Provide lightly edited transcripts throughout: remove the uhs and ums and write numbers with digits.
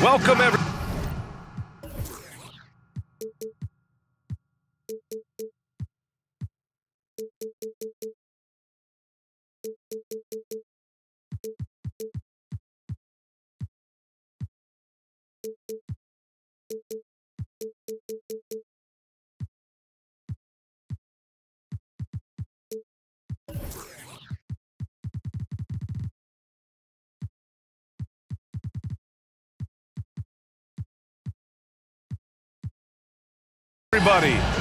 Welcome, everybody.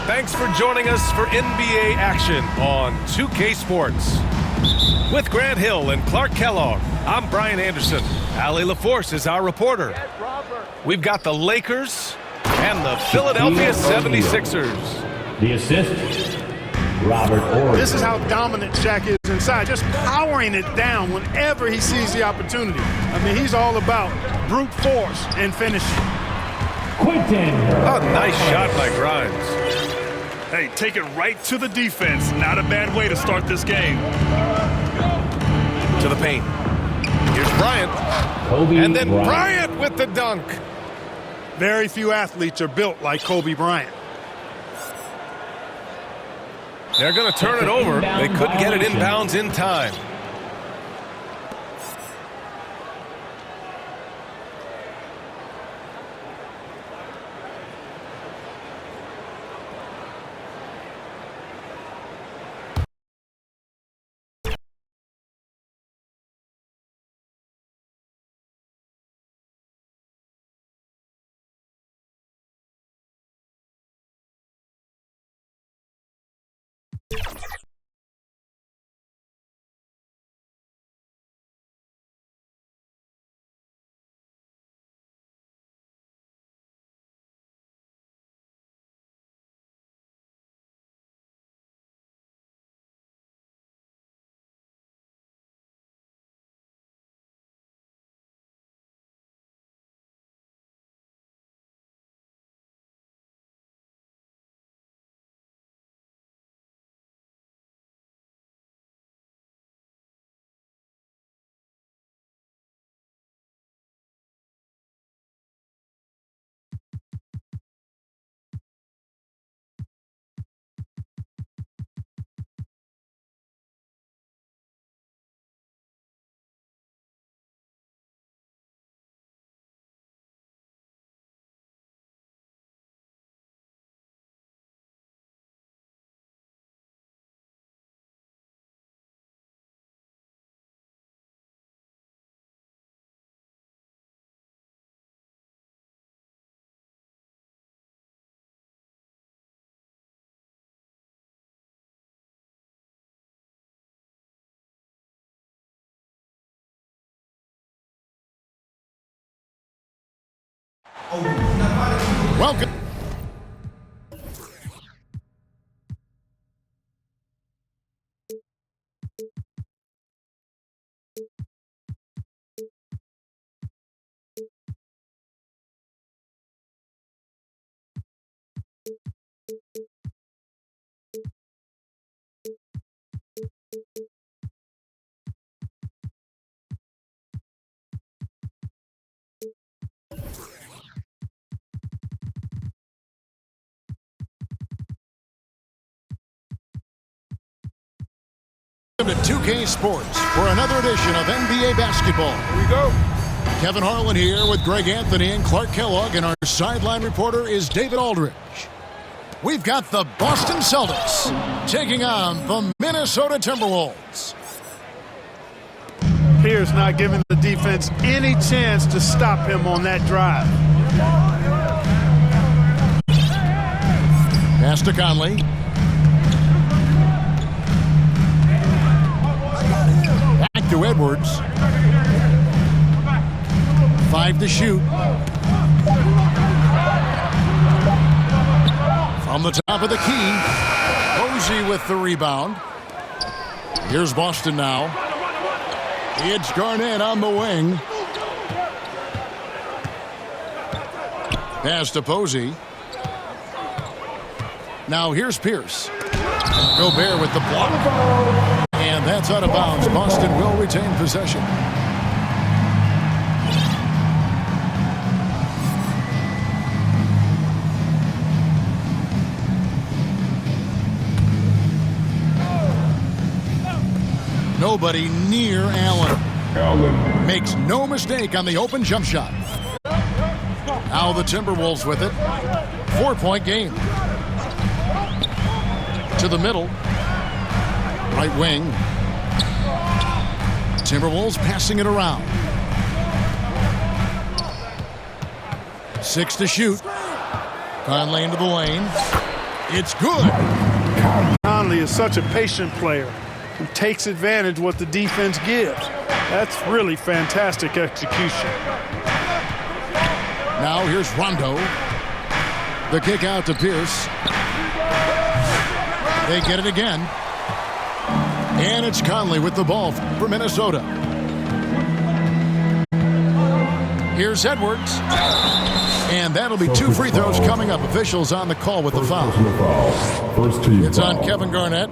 Thanks for joining us for NBA action on 2K Sports. With Grant Hill and Clark Kellogg, I'm Brian Anderson. Allie LaForce is our reporter. We've got the Lakers and the Philadelphia 76ers. The assist, Robert Horry. This is how dominant Shaq is inside, just powering it down whenever he sees the opportunity. I mean, he's all about brute force and finishing. Quinton. A nice shot by Grimes. Hey, take it right to the defense. Not a bad way to start this game. To the paint. Here's Bryant. Kobe And then Bryant. Bryant with the dunk. Very few athletes are built like Kobe Bryant. They're going to turn it over. They couldn't get it inbounds in time. Welcome. Welcome to 2K Sports for another edition of NBA basketball. Here we go. Kevin Harlan here with Greg Anthony and Clark Kellogg, and our sideline reporter is David Aldridge. We've got the Boston Celtics taking on the Minnesota Timberwolves. Pierce not giving the defense any chance to stop him on that drive. Pass to Conley. Back to Edwards. 5 to shoot. From the top of the key, Posey with the rebound. Here's Boston now. It's Garnett on the wing. Pass to Posey. Now here's Pierce. Gobert with the block. And that's out of bounds. Boston will retain possession. Nobody near Allen. Makes no mistake on the open jump shot. Now the Timberwolves with it. 4-point game. To the middle. Right wing. Timberwolves passing it around. 6 to shoot. Conley into the lane. It's good. Conley is such a patient player who takes advantage of what the defense gives. That's really fantastic execution. Now here's Rondo. The kick out to Pierce. They get it again. And it's Conley with the ball for Minnesota. Here's Edwards. And that'll be 2 free throws coming up. Officials on the call with the foul. It's on Kevin Garnett.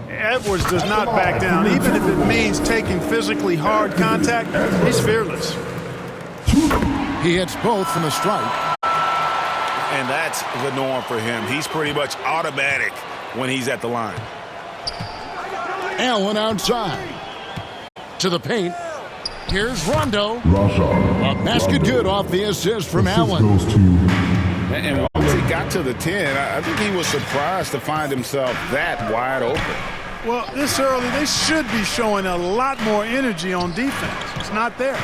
Edwards does not back down. Even if it means taking physically hard contact, he's fearless. He hits both from the stripe. And that's the norm for him. He's pretty much automatic when he's at the line. Allen outside. To the paint. Here's Rondo. A basket good off the assist from Allen. And once he got to the 10, I think he was surprised to find himself that wide open. Well, this early, they should be showing a lot more energy on defense. It's not there.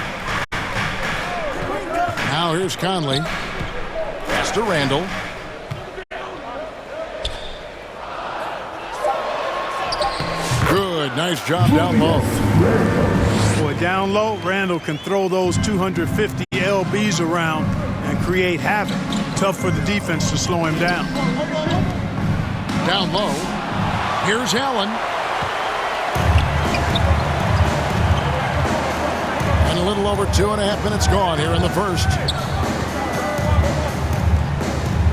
Now here's Conley. Pass to Randall. Good, nice job down low. Boy, down low, Randall can throw those 250 LBs around and create havoc. Tough for the defense to slow him down. Down low. Here's Allen. And a little over 2.5 minutes gone here in the first.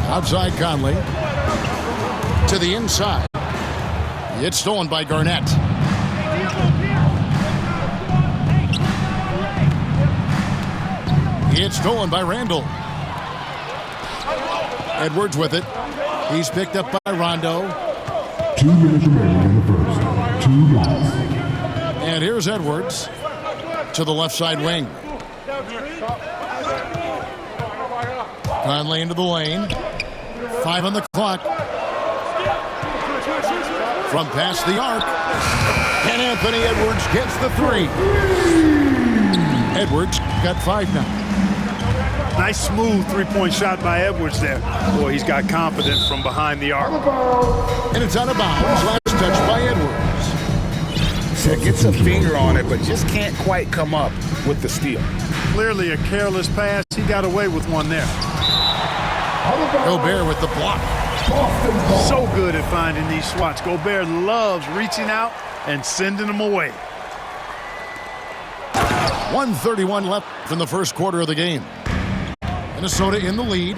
Outside Conley. To the inside. It's stolen by Garnett. It's stolen by Randall. Edwards with it. He's picked up by Rondo. 2 minutes remaining in the first. 2 minutes. And here's Edwards to the left side wing. Conley into the lane. 5 on the clock. From past the arc. And Anthony Edwards gets the 3. Edwards got 5 now. Nice smooth three-point shot by Edwards there. Boy, he's got confidence from behind the arc. And it's out of bounds. Last touch by Edwards. Gets a finger on it, but just can't quite come up with the steal. Clearly a careless pass. He got away with one there. Gobert with the block. So good at finding these swats. Gobert loves reaching out and sending them away. 1:31 left in the first quarter of the game. Minnesota in the lead.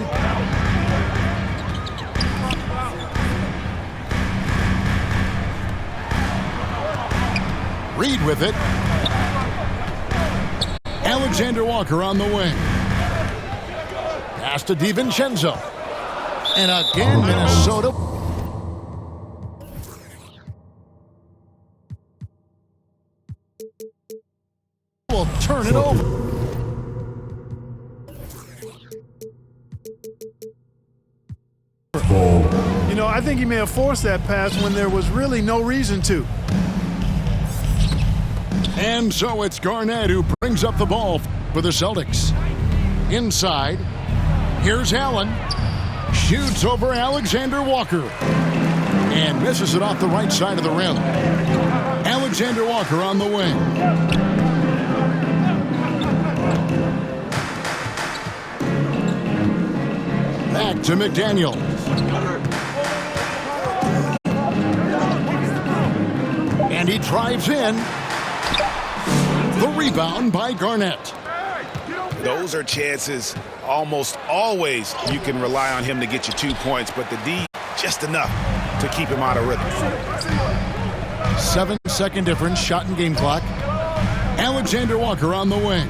Reed with it. Alexander Walker on the wing. Pass to DiVincenzo. And again, Minnesota. Will turn it over. You know, I think he may have forced that pass when there was really no reason to. And so it's Garnett who brings up the ball for the Celtics. Inside, here's Allen. Shoots over Alexander Walker. And misses it off the right side of the rim. Alexander Walker on the wing. Back to McDaniel. And he drives in. The rebound by Garnett. Those are chances almost always you can rely on him to get you 2 points, but the D just enough to keep him out of rhythm. 7-second difference, shot and game clock. Alexander Walker on the wing.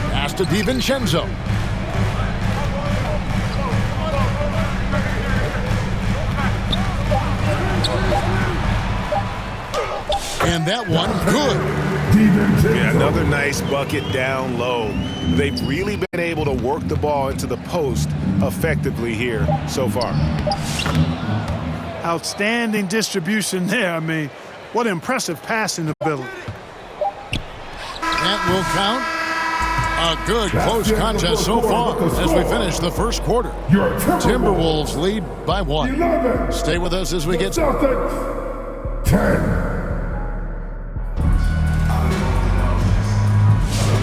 Pass to DiVincenzo. And that one, good. Yeah, another nice bucket down low. They've really been able to work the ball into the post effectively here so far. Outstanding distribution there. I mean, what impressive passing ability. That will count. A good close contest so far as we finish the first quarter. Timberwolves lead by 1. Stay with us as we get... Celtics 10.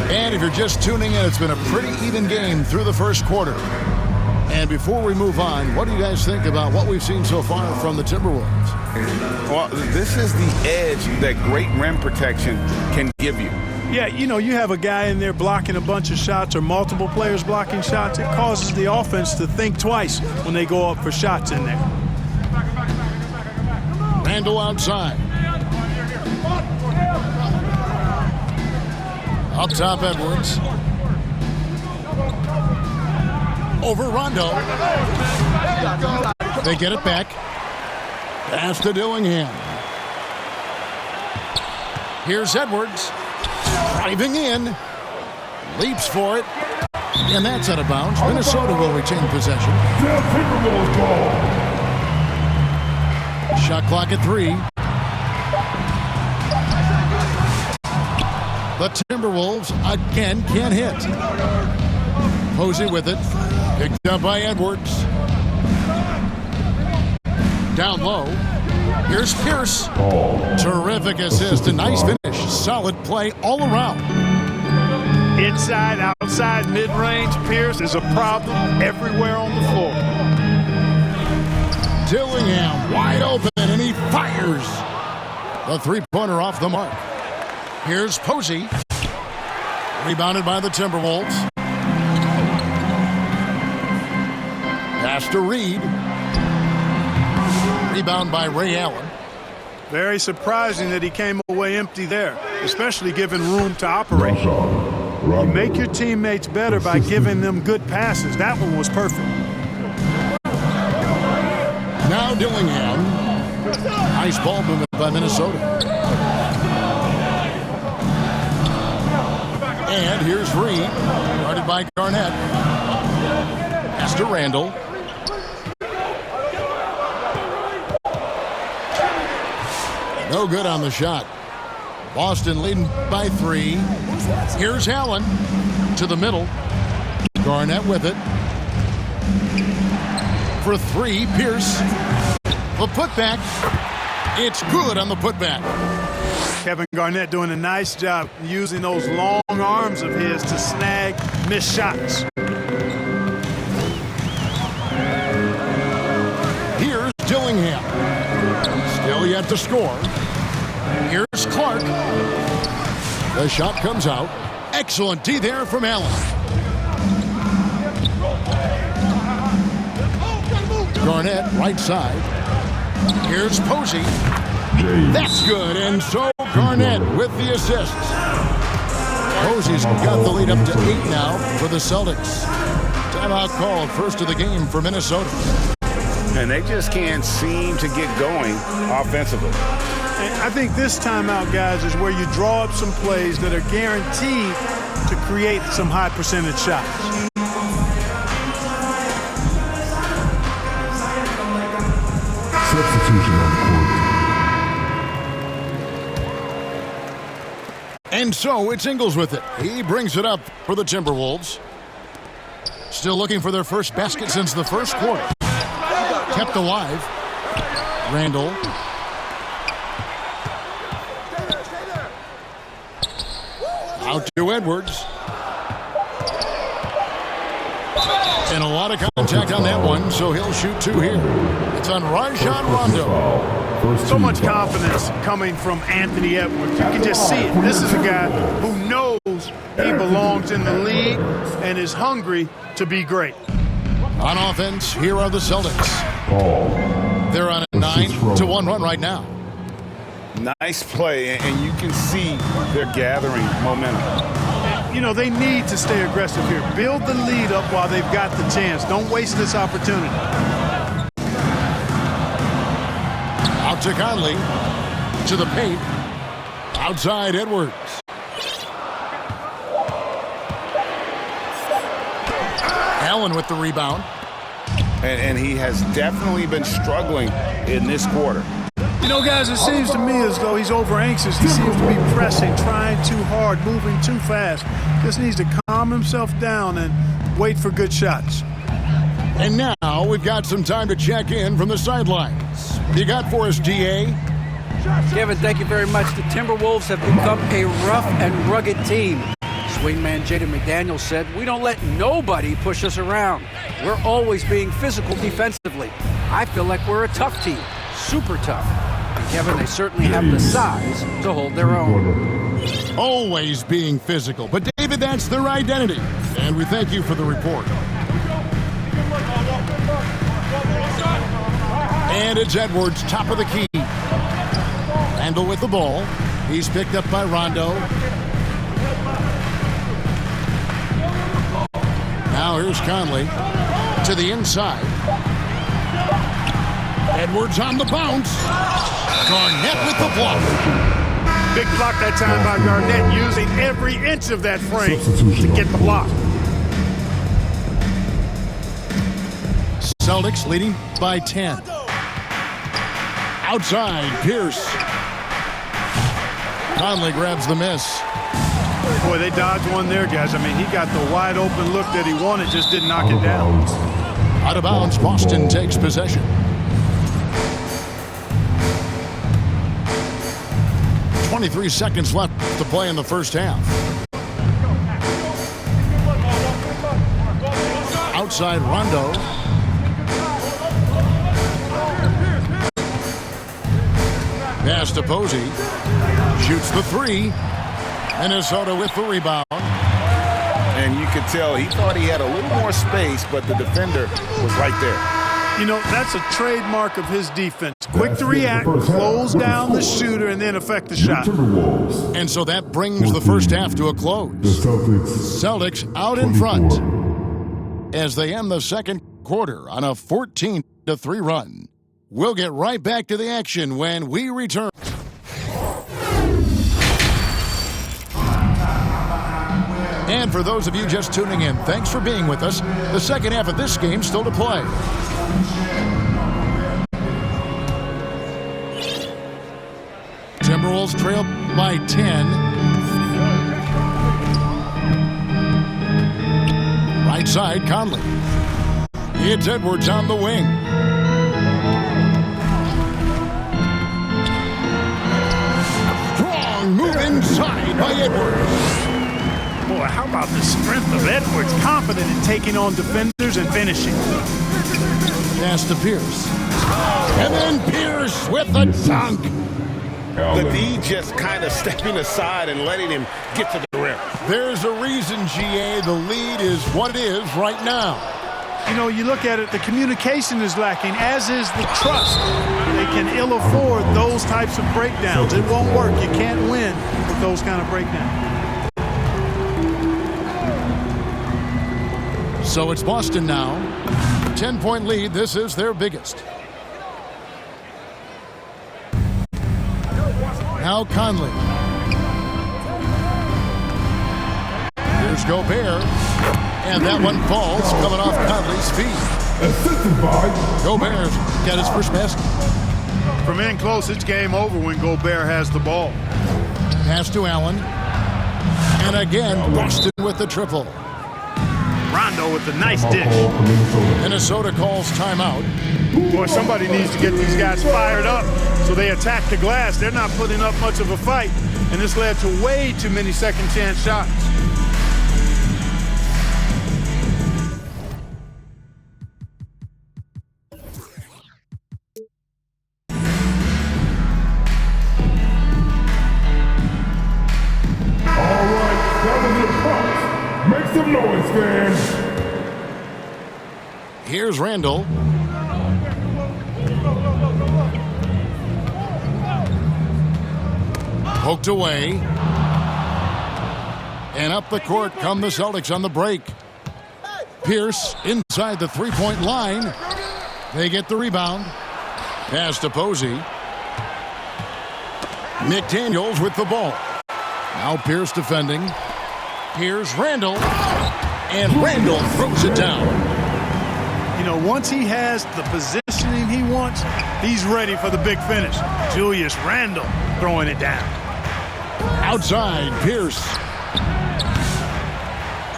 And if you're just tuning in, it's been a pretty even game through the first quarter. And before we move on, what do you guys think about what we've seen so far from the Timberwolves? Well, this is the edge that great rim protection can give you. Yeah, you know, you have a guy in there blocking a bunch of shots or multiple players blocking shots. It causes the offense to think twice when they go up for shots in there. Randall outside. Up top, Edwards. Over Rondo. They get it back. Pass to Dillingham. Here's Edwards. Driving in. Leaps for it. And that's out of bounds. Minnesota will retain possession. Shot clock at 3. The Timberwolves again can't hit. Posey with it. Picked up by Edwards. Down low. Here's Pierce. Terrific assist. A nice finish. Solid play all around. Inside, outside, mid-range, Pierce is a problem everywhere on the floor. Dillingham wide open, and he fires. The three-pointer off the mark. Here's Posey. Rebounded by the Timberwolves. Pass to Reed. Rebound by Ray Allen. Very surprising that he came away empty there, especially given room to operate. You make your teammates better by giving them good passes. That one was perfect. Now Dillingham. Nice ball movement by Minnesota. And here's Reed. Guarded by Garnett. Pass to Randall. No good on the shot. Boston leading by 3. Here's Allen to the middle. Garnett with it. For 3, Pierce. The putback. It's good on the putback. Kevin Garnett doing a nice job using those long arms of his to snag missed shots. Here's Dillingham. Still yet to score. Here's Clark. The shot comes out. Excellent D there from Allen. Garnett, right side. Here's Posey. That's good, and so Garnett with the assist. Posey's got the lead up to 8 now for the Celtics. Timeout called, first of the game for Minnesota. And they just can't seem to get going offensively. And I think this timeout, guys, is where you draw up some plays that are guaranteed to create some high percentage shots. Substitution on court. And so it's Ingles with it. He brings it up for the Timberwolves. Still looking for their first basket since the first quarter. Kept alive. Randall. Out to Edwards. And a lot of contact on that one, so he'll shoot 2 here. It's on Rajon Rondo. So much confidence coming from Anthony Edwards. You can just see it. This is a guy who knows he belongs in the league and is hungry to be great. On offense, here are the Celtics. They're on a 9-1 run right now. Nice play, and you can see they're gathering momentum. You know, they need to stay aggressive here. Build the lead up while they've got the chance. Don't waste this opportunity. Out to Conley. To the paint. Outside Edwards. Allen with the rebound. And he has definitely been struggling in this quarter. You know, guys, it seems to me as though he's over-anxious. He seems to be pressing, trying too hard, moving too fast. Just needs to calm himself down and wait for good shots. And now we've got some time to check in from the sidelines. You got for us, D.A.? Kevin, thank you very much. The Timberwolves have become a rough and rugged team. Swingman Jaden McDaniels said, "We don't let nobody push us around. We're always being physical defensively. I feel like we're a tough team, super tough." And Kevin, they certainly have the size to hold their own. Always being physical. But, David, that's their identity. And we thank you for the report. And it's Edwards, top of the key. Randall with the ball. He's picked up by Rondo. Now here's Conley to the inside. Edwards on the bounce. Garnett with the block. Big block that time by Garnett, using every inch of that frame to get the block. Celtics leading by 10. Outside, Pierce. Conley grabs the miss. Boy, they dodged one there, guys. I mean, he got the wide open look that he wanted, just didn't knock it down. Out of bounds, Boston takes possession. 23 seconds left to play in the first half. Outside Rondo. Pass to Posey. Shoots the three. Minnesota with the rebound. And you could tell he thought he had a little more space, but the defender was right there. You know, that's a trademark of his defense. Quick to react, close down the shooter, and then affect the shot. And so that brings the first half to a close. Celtics out in front as they end the second quarter on a 14-3 run. We'll get right back to the action when we return. And for those of you just tuning in, thanks for being with us. The second half of this game still to play. Timberwolves trail by 10. Right side, Conley. It's Edwards on the wing. Strong move inside by Edwards. Boy, how about the strength of Edwards, confident in taking on defenders and finishing. Pass to Pierce. And then Pierce with the dunk. The D just kind of stepping aside and letting him get to the rim. There's a reason, GA, the lead is what it is right now. You know, you look at it, the communication is lacking, as is the trust. They can ill afford those types of breakdowns. It won't work. You can't win with those kind of breakdowns. So it's Boston now. 10-point lead. This is their biggest. Now Conley. Here's Gobert. And that one falls, coming off Conley's feet. Gobert's got his first basket. From in close, it's game over when Gobert has the ball. Pass to Allen. And again, Boston with the triple. Rondo with the nice dish. Minnesota calls timeout. Boy, somebody needs to get these guys fired up so they attack the glass. They're not putting up much of a fight, and this led to way too many second chance shots. Here's Randall. Poked away. And up the court come the Celtics on the break. Pierce inside the three-point line. They get the rebound. Pass to Posey. McDaniels with the ball. Now Pierce defending. Here's Randall. And Randall throws it down. You know, once he has the positioning he wants, he's ready for the big finish. Julius Randall throwing it down. Outside, Pierce.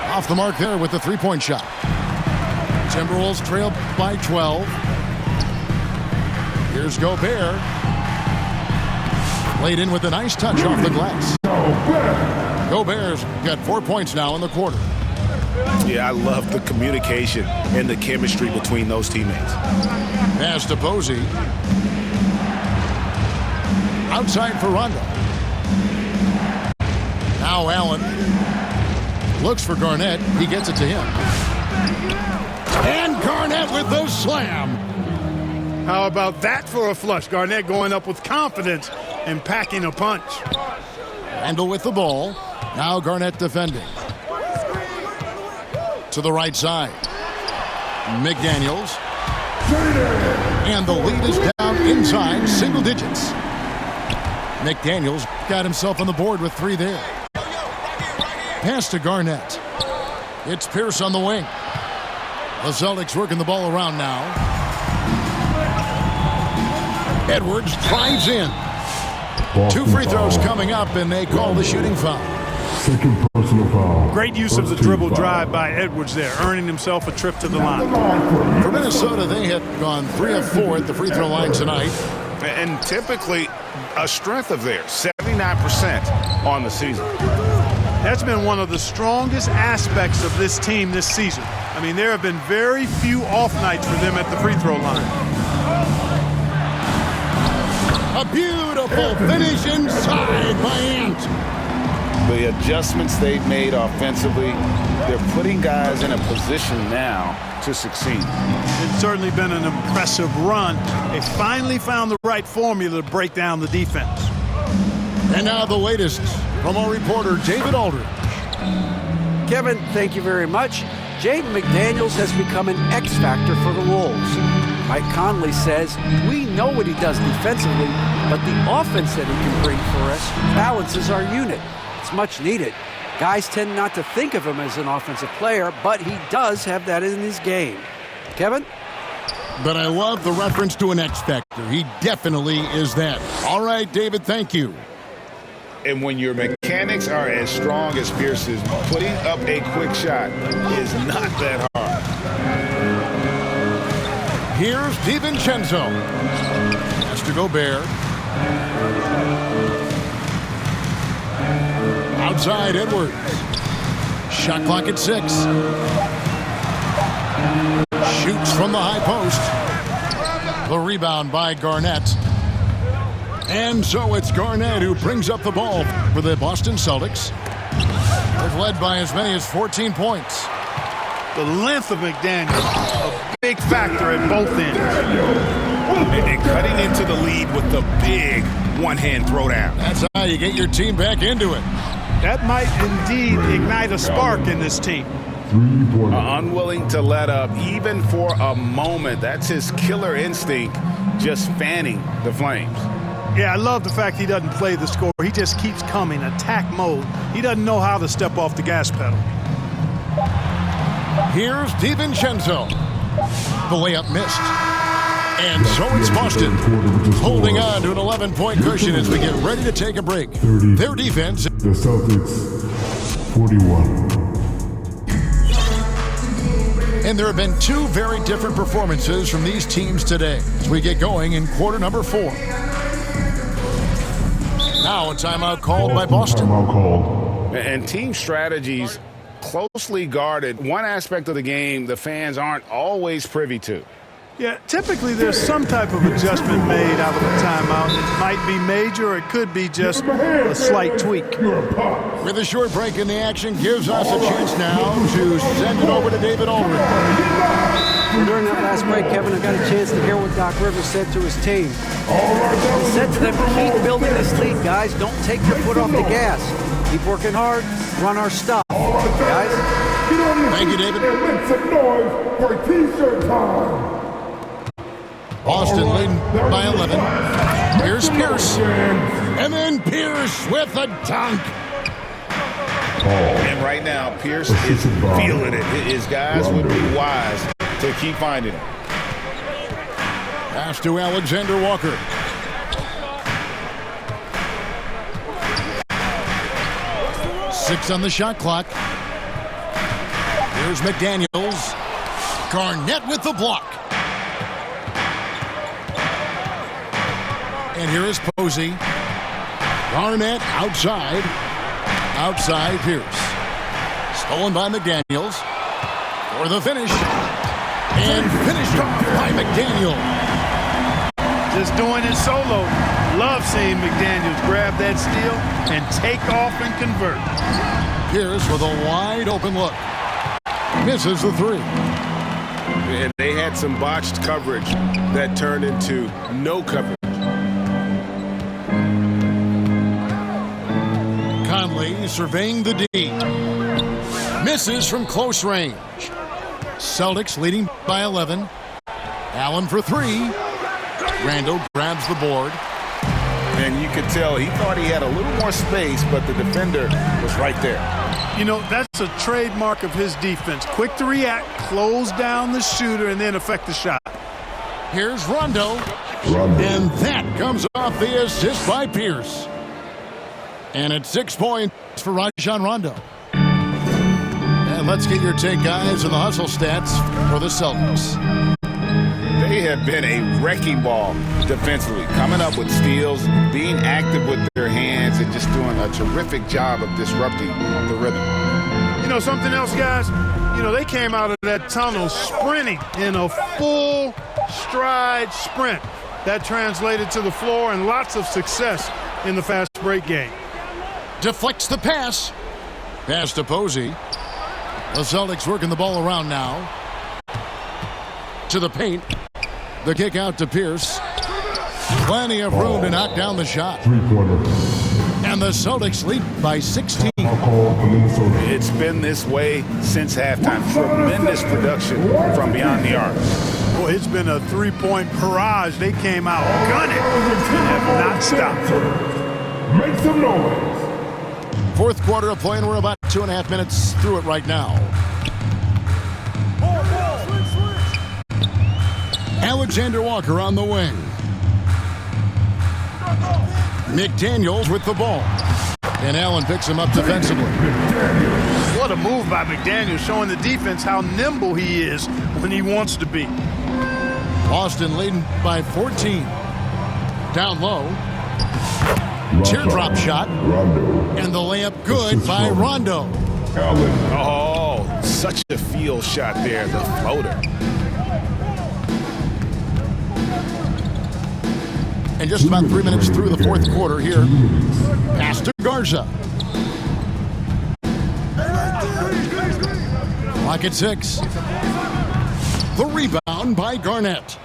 Off the mark there with the three-point shot. Timberwolves trail by 12. Here's Gobert. Laid in with a nice touch off the glass. Gobert's got 4 points now in the quarter. Yeah, I love the communication and the chemistry between those teammates. Pass to Posey. Outside for Rondo. Now Allen looks for Garnett. He gets it to him. And Garnett with the slam. How about that for a flush? Garnett going up with confidence and packing a punch. Randall with the ball. Now Garnett defending. To the right side. McDaniels. And the lead is down inside single digits. McDaniels got himself on the board with 3 there. Pass to Garnett. It's Pierce on the wing. The Celtics working the ball around now. Edwards drives in. 2 free throws coming up, and they call the shooting foul. Second personal foul. Great use of the dribble drive by Edwards there, earning himself a trip to the line. For Minnesota, they had gone 3 of 4 at the free throw line tonight. And typically a strength of theirs, 79% on the season. That's been one of the strongest aspects of this team this season. I mean, there have been very few off nights for them at the free throw line. A beautiful finish inside by Ant. The adjustments they've made offensively, they're putting guys in a position now to succeed. It's certainly been an impressive run. They finally found the right formula to break down the defense. And now the latest from our reporter, David Aldridge. Kevin, thank you very much. Jaden McDaniels has become an X factor for the Wolves. Mike Conley says, we know what he does defensively, but the offense that he can bring for us balances our unit. It's much needed. Guys tend not to think of him as an offensive player, but he does have that in his game. Kevin? But I love the reference to an X factor. He definitely is that. All right, David, thank you. And when your mechanics are as strong as Pierce's, putting up a quick shot is not that hard. Here's DiVincenzo. Has to Gobert. Outside Edwards. Shot clock at 6. Shoots from the high post. The rebound by Garnett. And so it's Garnett who brings up the ball for the Boston Celtics. They've led by as many as 14 points. The length of McDaniels, a big factor at both ends. And cutting into the lead with the big one-hand throwdown. That's how you get your team back into it. That might indeed ignite a spark in this team. Unwilling to let up even for a moment. That's his killer instinct, just fanning the flames. Yeah, I love the fact he doesn't play the score. He just keeps coming, attack mode. He doesn't know how to step off the gas pedal. Here's DiVincenzo. The layup missed. And so it's Boston holding on to an 11-point cushion as we get ready to take a break. Their defense. The Celtics, 41. And there have been 2 very different performances from these teams today as we get going in quarter number 4. Now a timeout called by Boston. Timeout called. And team strategies closely guarded. One aspect of the game the fans aren't always privy to. Yeah, typically there's some type of adjustment made out of a timeout. It might be major, or it could be just a slight tweak. With a short break in the action gives us a chance now to send it over to David Aldridge. During that last break, Kevin, I got a chance to hear what Doc Rivers said to his team. He said to them, keep building this lead, guys. Don't take your foot off the gas. Keep working hard. Run our stuff. Guys? Thank you, David. Make some noise for T-shirt time. Boston leading by 11. Here's Pierce. And then Pierce with a dunk. And right now, Pierce is feeling it. His guys would be wise to keep finding him. Pass to Alexander Walker. Six on the shot clock. Here's McDaniels. Garnett with the block. And here is Posey. Garnett outside. Outside Pierce. Stolen by McDaniels. For the finish. And finished off by McDaniel. Just doing it solo. Love seeing McDaniels grab that steal and take off and convert. Pierce with a wide open look. Misses the three. And they had some botched coverage that turned into no coverage. Conley surveying the D. Misses from close range. Celtics leading by 11. Allen for three. Randall grabs the board. And you could tell he thought he had a little more space, but the defender was right there. You know, that's a trademark of his defense. Quick to react, close down the shooter, and then affect the shot. Here's Rondo. And that comes off the assist by Pierce. And it's 6 points for Rajon Rondo. And let's get your take, guys, on the hustle stats for the Celtics. They have been a wrecking ball defensively, coming up with steals, being active with their hands, and just doing a terrific job of disrupting the rhythm. You know, something else, guys? You know, they came out of that tunnel sprinting in a full stride sprint. That translated to the floor and lots of success in the fast break game. Deflects the pass. Pass to Posey. The Celtics working the ball around now. To the paint. The kick out to Pierce. Plenty of room to knock down the shot. And the Celtics lead by 16. It's been this way since halftime. Tremendous production from beyond the arc. Boy, it's been a three-point barrage. They came out gunning and have not stopped. Make some noise. Fourth quarter of play, and we're about 2.5 minutes through it right now. Alexander Walker on the wing. McDaniels with the ball. And Allen picks him up defensively. What a move by McDaniels, showing the defense how nimble he is when he wants to be. Boston leading by 14. Down low. Teardrop shot. And the layup good by Rondo. Oh, such a feel shot there, the floater. And just about 3 minutes through the fourth quarter here. Pass to Garza. Clock at 6. The rebound by Garnett.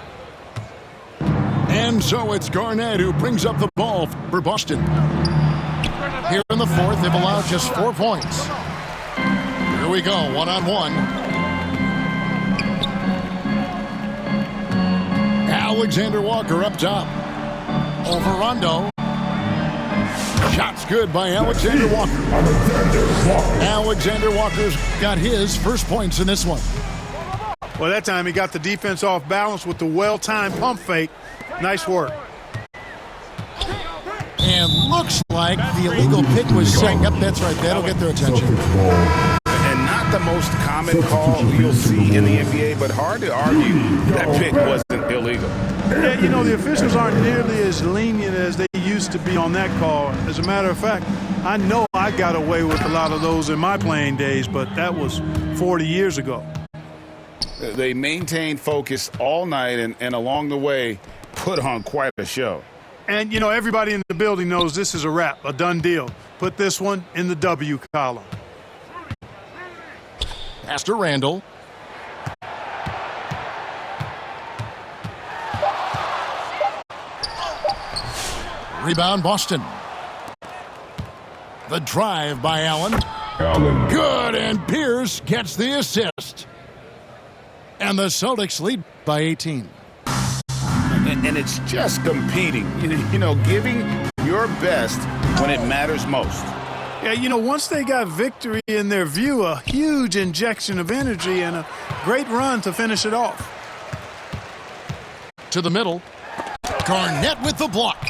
And so it's Garnett who brings up the ball for Boston. Here in the fourth, they've allowed just 4 points. Here we go, one-on-one. Alexander Walker up top. Over Rondo. Shots good by Alexander Walker. Alexander Walker's got his first points in this one. Well, that time he got the defense off balance with the well-timed pump fake. Nice work. And looks like the illegal pick was set. Yep, that's right. That'll get their attention. And not the most common call you'll see in the NBA, but hard to argue that pick wasn't illegal. Yeah, you know, the officials aren't nearly as lenient as they used to be on that call. As a matter of fact, I know I got away with a lot of those in my playing days, but that was 40 years ago. They maintained focus all night and along the way put on quite a show. And, you know, everybody in the building knows this is a wrap, a done deal. Put this one in the W column. Pass to Randall. Rebound, Boston. The drive by Allen. Good, and Pierce gets the assist. And the Celtics lead by 18. And it's just competing, you know, giving your best when it matters most. Yeah, you know, once they got victory in their view, a huge injection of energy and a great run to finish it off. To the middle. Garnett with the block.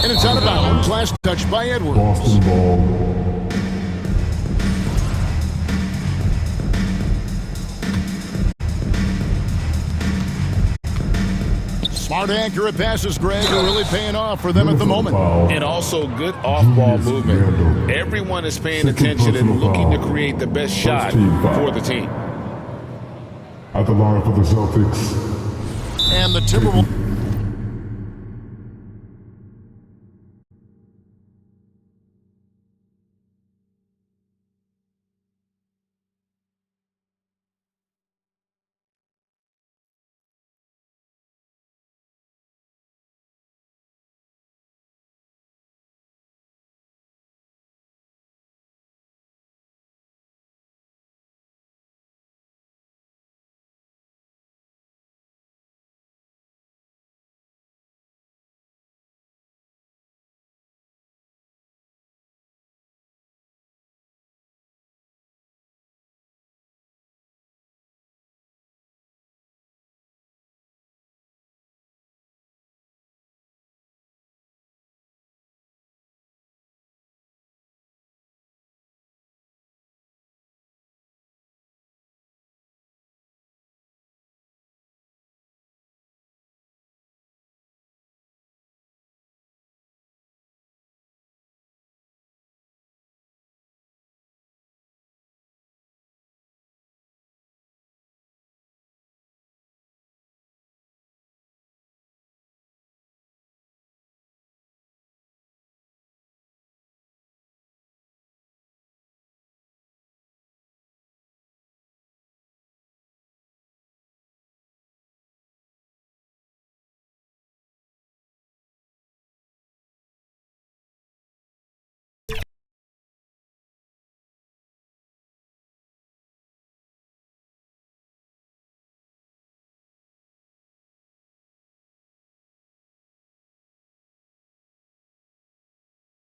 And it's out of bounds. Last touch by Edwards. Boston ball. Smart, accurate passes, Greg, are really paying off for them at the moment. And also good off-ball movement. Everyone is paying attention and looking to create the best shot for the team. At the line for the Celtics. And the Timberwolves.